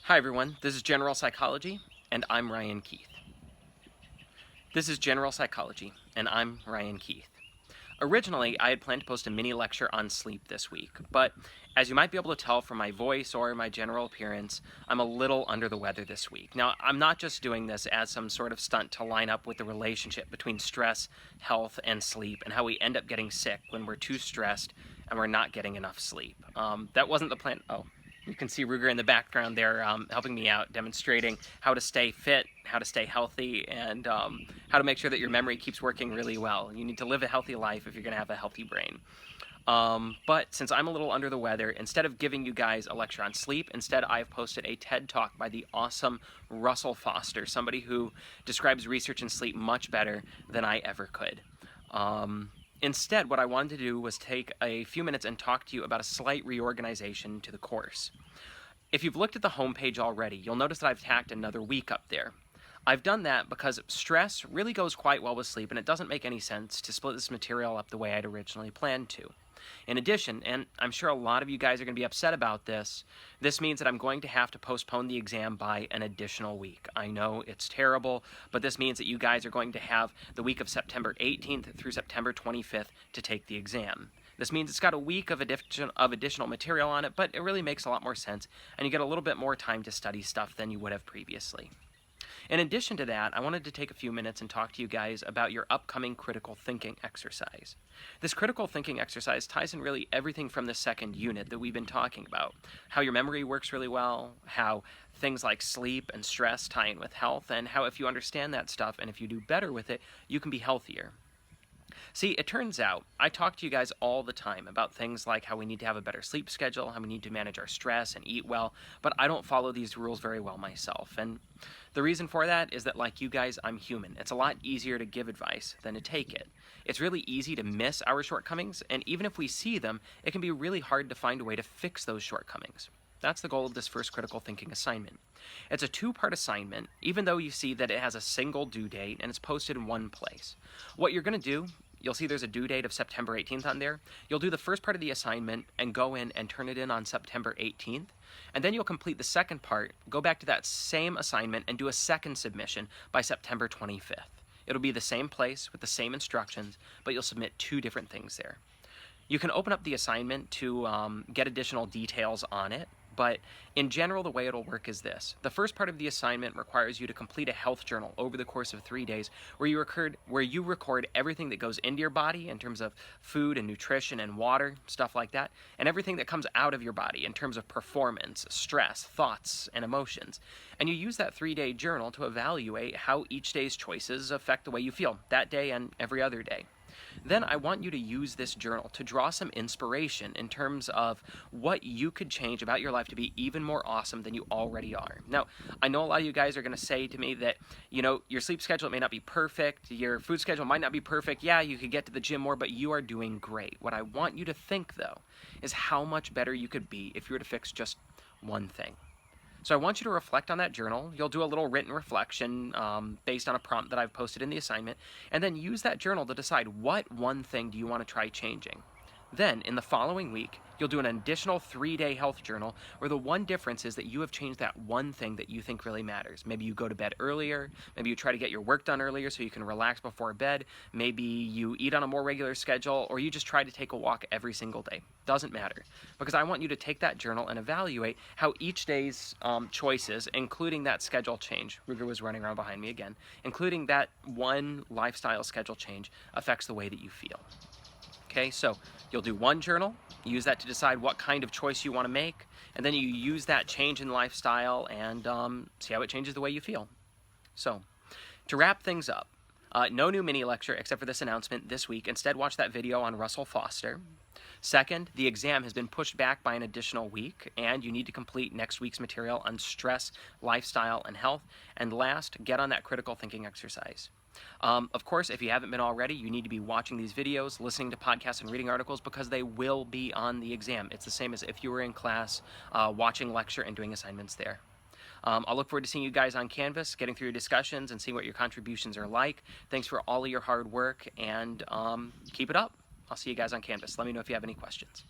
Hi everyone, this is General Psychology, and I'm Ryan Keith. This is General Psychology, and I'm Ryan Keith. Originally, I had planned to post a mini lecture on sleep this week, but as you might be able to tell from my voice or my general appearance, I'm a little under the weather this week. Now, I'm not just doing this as some sort of stunt to line up with the relationship between stress, health, and sleep, and how we end up getting sick when we're too stressed and we're not getting enough sleep. That wasn't the plan. Oh, you can see Ruger in the background there helping me out, demonstrating how to stay fit, how to stay healthy, and how to make sure that your memory keeps working really well. You need to live a healthy life if you're going to have a healthy brain. But since I'm a little under the weather, instead of giving you guys a lecture on sleep, instead I've posted a TED Talk by the awesome Russell Foster, somebody who describes research in sleep much better than I ever could. Instead, what I wanted to do was take a few minutes and talk to you about a slight reorganization to the course. If you've looked at the homepage already, you'll notice that I've tacked another week up there. I've done that because stress really goes quite well with sleep, and it doesn't make any sense to split this material up the way I'd originally planned to. In addition, and I'm sure a lot of you guys are going to be upset about this, this means that I'm going to have to postpone the exam by an additional week. I know it's terrible, but this means that you guys are going to have the week of September 18th through September 25th to take the exam. This means it's got a week of additional material on it, but it really makes a lot more sense, and you get a little bit more time to study stuff than you would have previously. In addition to that, I wanted to take a few minutes and talk to you guys about your upcoming critical thinking exercise. This critical thinking exercise ties in really everything from the second unit that we've been talking about. How your memory works really well, how things like sleep and stress tie in with health, and how if you understand that stuff and if you do better with it, you can be healthier. See, it turns out I talk to you guys all the time about things like how we need to have a better sleep schedule, how we need to manage our stress and eat well, but I don't follow these rules very well myself. And the reason for that is that, like you guys, I'm human. It's a lot easier to give advice than to take it. It's really easy to miss our shortcomings, and even if we see them, it can be really hard to find a way to fix those shortcomings. That's the goal of this first critical thinking assignment. It's a two-part assignment, even though you see that it has a single due date and it's posted in one place. What you're going to do, you'll see there's a due date of September 18th on there. You'll do the first part of the assignment and go in and turn it in on September 18th. And then you'll complete the second part, go back to that same assignment and do a second submission by September 25th. It'll be the same place with the same instructions, but you'll submit two different things there. You can open up the assignment to get additional details on it. But in general, the way it'll work is this. The first part of the assignment requires you to complete a health journal over the course of 3 days where you record everything that goes into your body in terms of food and nutrition and water, stuff like that, and everything that comes out of your body in terms of performance, stress, thoughts, and emotions. And you use that 3-day journal to evaluate how each day's choices affect the way you feel that day and every other day. Then I want you to use this journal to draw some inspiration in terms of what you could change about your life to be even more awesome than you already are. Now, I know a lot of you guys are going to say to me that, your sleep schedule may not be perfect, your food schedule might not be perfect, yeah, you could get to the gym more, but you are doing great. What I want you to think, though, is how much better you could be if you were to fix just one thing. So I want you to reflect on that journal. You'll do a little written reflection based on a prompt that I've posted in the assignment, and then use that journal to decide what one thing do you want to try changing. Then, in the following week, you'll do an additional 3-day health journal where the one difference is that you have changed that one thing that you think really matters. Maybe you go to bed earlier, maybe you try to get your work done earlier so you can relax before bed, maybe you eat on a more regular schedule, or you just try to take a walk every single day. Doesn't matter, because I want you to take that journal and evaluate how each day's choices, including that schedule change, Ruger was running around behind me again, including that one lifestyle schedule change affects the way that you feel. Okay, so you'll do one journal, use that to decide what kind of choice you want to make, and then you use that change in lifestyle and see how it changes the way you feel. So, to wrap things up, no new mini lecture except for this announcement this week. Instead, watch that video on Russell Foster. Second, the exam has been pushed back by an additional week, and you need to complete next week's material on stress, lifestyle, and health. And last, get on that critical thinking exercise. Of course, if you haven't been already, you need to be watching these videos, listening to podcasts, and reading articles because they will be on the exam. It's the same as if you were in class, watching lecture and doing assignments there. I'll look forward to seeing you guys on Canvas, getting through your discussions and seeing what your contributions are like. Thanks for all of your hard work, and keep it up. I'll see you guys on Canvas. Let me know if you have any questions.